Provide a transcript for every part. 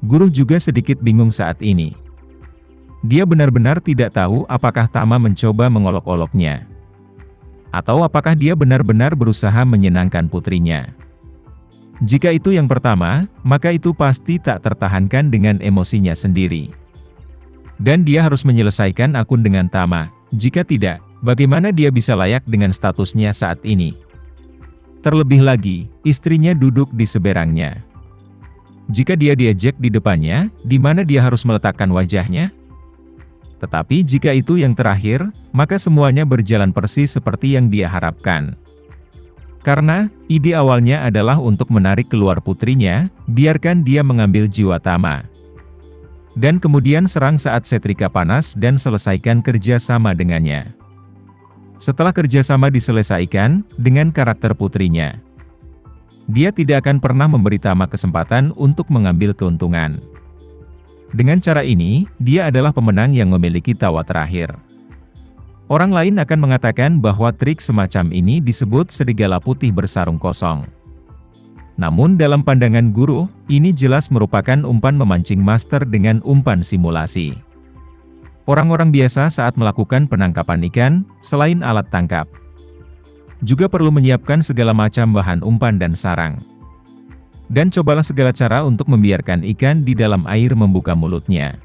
Guru juga sedikit bingung saat ini. Dia benar-benar tidak tahu apakah Tama mencoba mengolok-oloknya, atau apakah dia benar-benar berusaha menyenangkan putrinya. Jika itu yang pertama, maka itu pasti tak tertahankan dengan emosinya sendiri. Dan dia harus menyelesaikan akun dengan Tama. Jika tidak, bagaimana dia bisa layak dengan statusnya saat ini? Terlebih lagi, istrinya duduk di seberangnya. Jika dia diejek di depannya, di mana dia harus meletakkan wajahnya? Tetapi jika itu yang terakhir, maka semuanya berjalan persis seperti yang dia harapkan. Karena, ide awalnya adalah untuk menarik keluar putrinya, biarkan dia mengambil jiwa Tama. Dan kemudian serang saat setrika panas dan selesaikan kerja sama dengannya. Setelah kerjasama diselesaikan, dengan karakter putrinya, dia tidak akan pernah memberi Tama kesempatan untuk mengambil keuntungan. Dengan cara ini, dia adalah pemenang yang memiliki tawa terakhir. Orang lain akan mengatakan bahwa trik semacam ini disebut serigala putih bersarung kosong. Namun dalam pandangan guru, ini jelas merupakan umpan memancing master dengan umpan simulasi. Orang-orang biasa saat melakukan penangkapan ikan, selain alat tangkap, juga perlu menyiapkan segala macam bahan umpan dan sarang. Dan cobalah segala cara untuk membiarkan ikan di dalam air membuka mulutnya.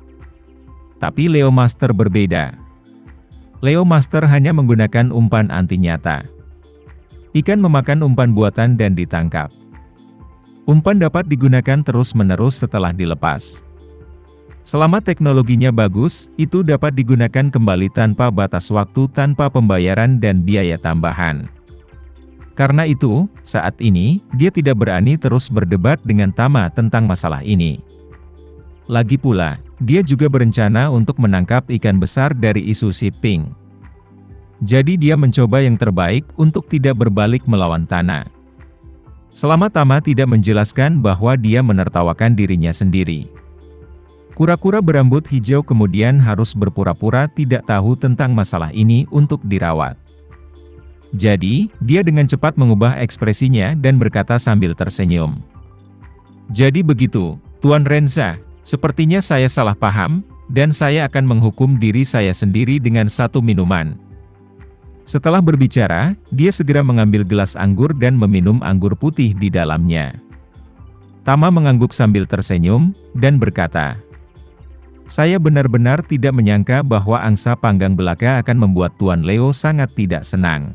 Tapi Leo Master berbeda. Leo Master hanya menggunakan umpan anti nyata. Ikan memakan umpan buatan dan ditangkap. Umpan dapat digunakan terus-menerus setelah dilepas. Selama teknologinya bagus, itu dapat digunakan kembali tanpa batas waktu, tanpa pembayaran dan biaya tambahan. Karena itu, saat ini, dia tidak berani terus berdebat dengan Tama tentang masalah ini. Lagi pula, dia juga berencana untuk menangkap ikan besar dari isu shipping. Jadi dia mencoba yang terbaik untuk tidak berbalik melawan Tana. Selama Tama tidak menjelaskan bahwa dia menertawakan dirinya sendiri. Kura-kura berambut hijau kemudian harus berpura-pura tidak tahu tentang masalah ini untuk dirawat. Jadi, dia dengan cepat mengubah ekspresinya dan berkata sambil tersenyum. Jadi begitu, Tuan Renza. Sepertinya saya salah paham, dan saya akan menghukum diri saya sendiri dengan satu minuman. Setelah berbicara, dia segera mengambil gelas anggur dan meminum anggur putih di dalamnya. Tama mengangguk sambil tersenyum, dan berkata, "Saya benar-benar tidak menyangka bahwa angsa panggang belaka akan membuat Tuan Leo sangat tidak senang.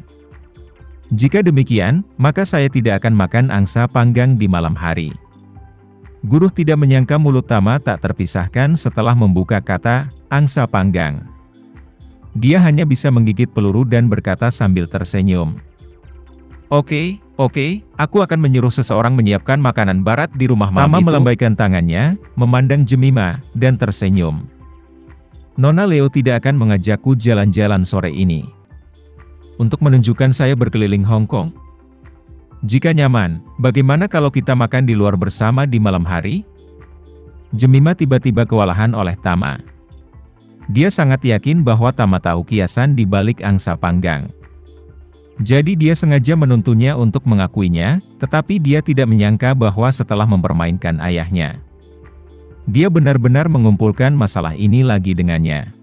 Jika demikian, maka saya tidak akan makan angsa panggang di malam hari." Guru tidak menyangka mulut Tama tak terpisahkan setelah membuka kata, angsa panggang. Dia hanya bisa menggigit peluru dan berkata sambil tersenyum. Oke, aku akan menyuruh seseorang menyiapkan makanan barat di rumah malam itu. Tama melambaikan tangannya, memandang Jemima, dan tersenyum. Nona Leo tidak akan mengajakku jalan-jalan sore ini. Untuk menunjukkan saya berkeliling Hong Kong. Jika nyaman, bagaimana kalau kita makan di luar bersama di malam hari? Jemima tiba-tiba kewalahan oleh Tama. Dia sangat yakin bahwa Tama tahu kiasan di balik angsa panggang. Jadi dia sengaja menuntunnya untuk mengakuinya, tetapi dia tidak menyangka bahwa setelah mempermainkan ayahnya, dia benar-benar mengumpulkan masalah ini lagi dengannya.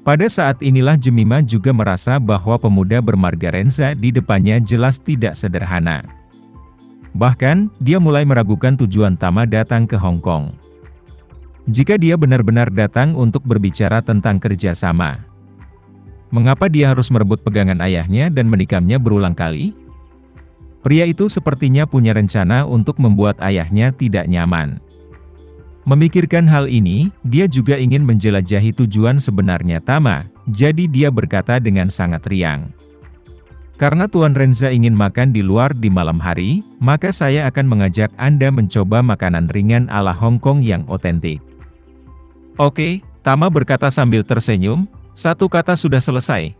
Pada saat inilah Jemima juga merasa bahwa pemuda bermarga Renza di depannya jelas tidak sederhana. Bahkan, dia mulai meragukan tujuan Tama datang ke Hong Kong. Jika dia benar-benar datang untuk berbicara tentang kerjasama, mengapa dia harus merebut pegangan ayahnya dan menikamnya berulang kali? Pria itu sepertinya punya rencana untuk membuat ayahnya tidak nyaman. Memikirkan hal ini, dia juga ingin menjelajahi tujuan sebenarnya Tama, jadi dia berkata dengan sangat riang. Karena Tuan Renza ingin makan di luar di malam hari, maka saya akan mengajak Anda mencoba makanan ringan ala Hong Kong yang otentik. Oke, Tama berkata sambil tersenyum, satu kata sudah selesai.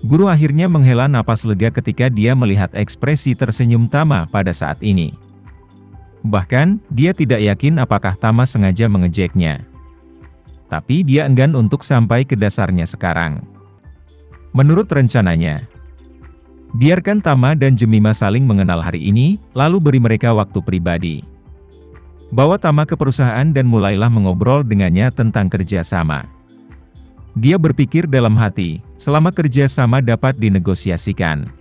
Guru akhirnya menghela napas lega ketika dia melihat ekspresi tersenyum Tama pada saat ini. Bahkan, dia tidak yakin apakah Tama sengaja mengejeknya. Tapi dia enggan untuk sampai ke dasarnya sekarang. Menurut rencananya, biarkan Tama dan Jemima saling mengenal hari ini, lalu beri mereka waktu pribadi. Bawa Tama ke perusahaan dan mulailah mengobrol dengannya tentang kerjasama. Dia berpikir dalam hati, selama kerjasama dapat dinegosiasikan.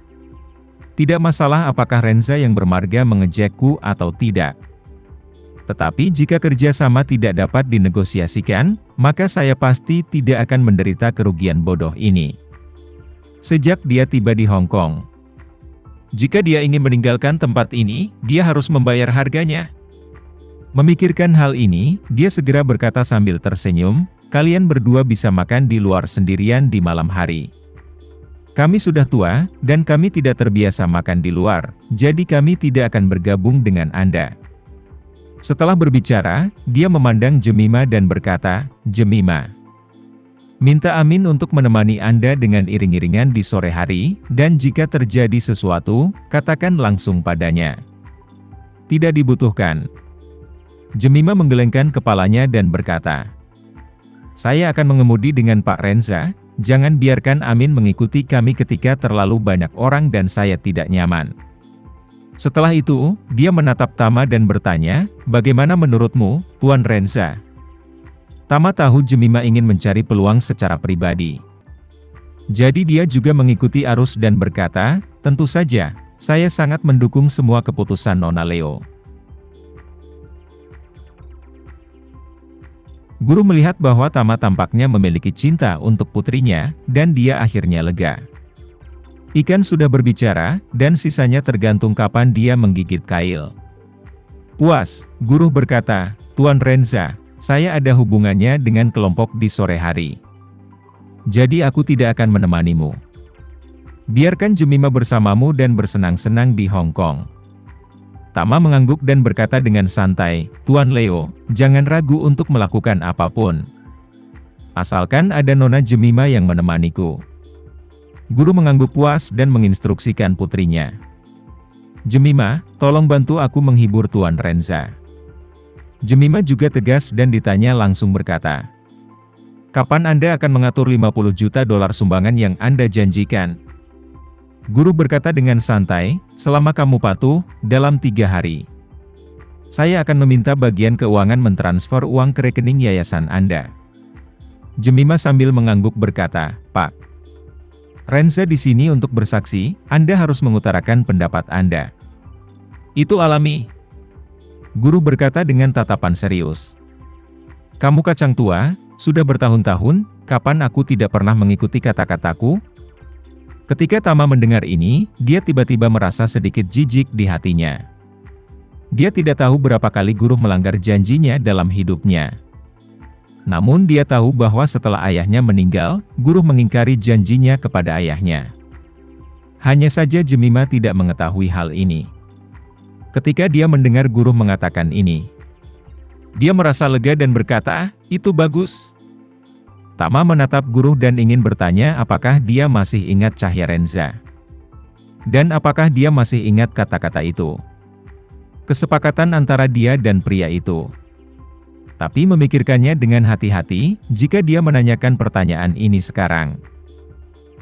Tidak masalah apakah Renza yang bermarga mengejekku atau tidak. Tetapi jika kerjasama tidak dapat dinegosiasikan, maka saya pasti tidak akan menderita kerugian bodoh ini. Sejak dia tiba di Hong Kong. Jika dia ingin meninggalkan tempat ini, dia harus membayar harganya. Memikirkan hal ini, dia segera berkata sambil tersenyum, "Kalian berdua bisa makan di luar sendirian di malam hari. Kami sudah tua, dan kami tidak terbiasa makan di luar, jadi kami tidak akan bergabung dengan Anda." Setelah berbicara, dia memandang Jemima dan berkata, "Jemima, minta Amin untuk menemani Anda dengan iring-iringan di sore hari, dan jika terjadi sesuatu, katakan langsung padanya." "Tidak dibutuhkan." Jemima menggelengkan kepalanya dan berkata, "Saya akan mengemudi dengan Pak Renza, jangan biarkan Amin mengikuti kami ketika terlalu banyak orang dan saya tidak nyaman." Setelah itu, dia menatap Tama dan bertanya, "Bagaimana menurutmu, Tuan Renza?" Tama tahu Jemima ingin mencari peluang secara pribadi. Jadi dia juga mengikuti arus dan berkata, "Tentu saja, saya sangat mendukung semua keputusan Nona Leo." Guru melihat bahwa Tama tampaknya memiliki cinta untuk putrinya, dan dia akhirnya lega. Ikan sudah berbicara, dan sisanya tergantung kapan dia menggigit kail. Puas, guru berkata, "Tuan Renza, saya ada hubungannya dengan kelompok di sore hari. Jadi aku tidak akan menemanimu. Biarkan Jemima bersamamu dan bersenang-senang di Hong Kong." Tama mengangguk dan berkata dengan santai, "Tuan Leo, jangan ragu untuk melakukan apapun. Asalkan ada Nona Jemima yang menemaniku." Guru mengangguk puas dan menginstruksikan putrinya. "Jemima, tolong bantu aku menghibur Tuan Renza." Jemima juga tegas dan ditanya langsung berkata, "Kapan Anda akan mengatur 50 juta dolar sumbangan yang Anda janjikan?" Guru berkata dengan santai, "Selama kamu patuh, dalam 3 hari. Saya akan meminta bagian keuangan mentransfer uang ke rekening yayasan Anda." Jemima sambil mengangguk berkata, "Pak Renza di sini untuk bersaksi, Anda harus mengutarakan pendapat Anda." "Itu alami." Guru berkata dengan tatapan serius. "Kamu kacang tua, sudah bertahun-tahun, kapan aku tidak pernah mengikuti kata-kataku?" Ketika Tama mendengar ini, dia tiba-tiba merasa sedikit jijik di hatinya. Dia tidak tahu berapa kali guru melanggar janjinya dalam hidupnya. Namun dia tahu bahwa setelah ayahnya meninggal, guru mengingkari janjinya kepada ayahnya. Hanya saja Jemima tidak mengetahui hal ini. Ketika dia mendengar guru mengatakan ini, dia merasa lega dan berkata, "Itu bagus." Tama menatap guru dan ingin bertanya apakah dia masih ingat cahaya Renza. Dan apakah dia masih ingat kata-kata itu. Kesepakatan antara dia dan pria itu. Tapi memikirkannya dengan hati-hati, jika dia menanyakan pertanyaan ini sekarang.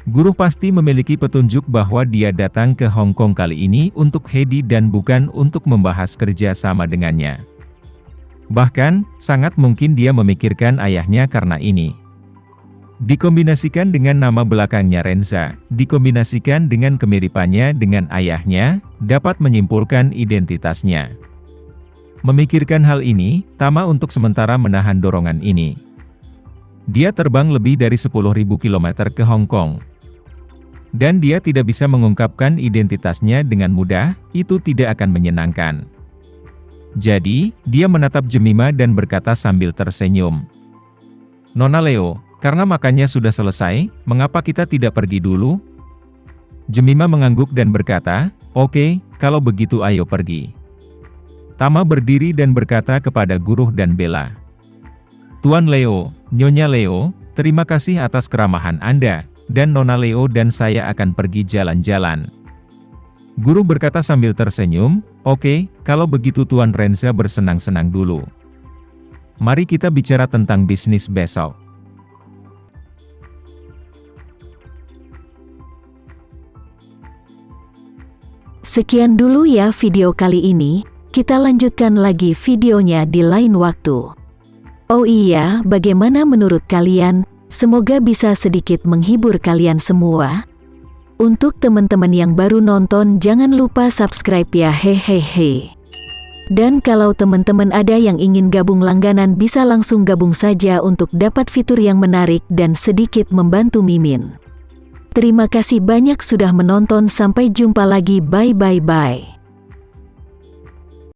Guru pasti memiliki petunjuk bahwa dia datang ke Hong Kong kali ini untuk Hedi dan bukan untuk membahas kerja sama dengannya. Bahkan, sangat mungkin dia memikirkan ayahnya karena ini. Dikombinasikan dengan nama belakangnya Renza, dikombinasikan dengan kemiripannya dengan ayahnya, dapat menyimpulkan identitasnya. Memikirkan hal ini, Tama untuk sementara menahan dorongan ini. Dia terbang lebih dari 10.000 km ke Hong Kong. Dan dia tidak bisa mengungkapkan identitasnya dengan mudah, itu tidak akan menyenangkan. Jadi, dia menatap Jemima dan berkata sambil tersenyum, "Nona Leo, karena makannya sudah selesai, mengapa kita tidak pergi dulu?" Jemima mengangguk dan berkata, "Oke, kalau begitu ayo pergi." Tama berdiri dan berkata kepada guru dan Bella, "Tuan Leo, Nyonya Leo, terima kasih atas keramahan Anda, dan Nona Leo dan saya akan pergi jalan-jalan." Guru berkata sambil tersenyum, "Oke, kalau begitu Tuan Renza bersenang-senang dulu. Mari kita bicara tentang bisnis besok." Sekian dulu ya video kali ini. Kita lanjutkan lagi videonya di lain waktu. Oh iya, bagaimana menurut kalian? Semoga bisa sedikit menghibur kalian semua. Untuk teman-teman yang baru nonton, jangan lupa subscribe ya, hehehe. Dan kalau teman-teman ada yang ingin gabung langganan, bisa langsung gabung saja untuk dapat fitur yang menarik dan sedikit membantu Mimin. Terima kasih banyak sudah menonton, sampai jumpa lagi, bye bye bye.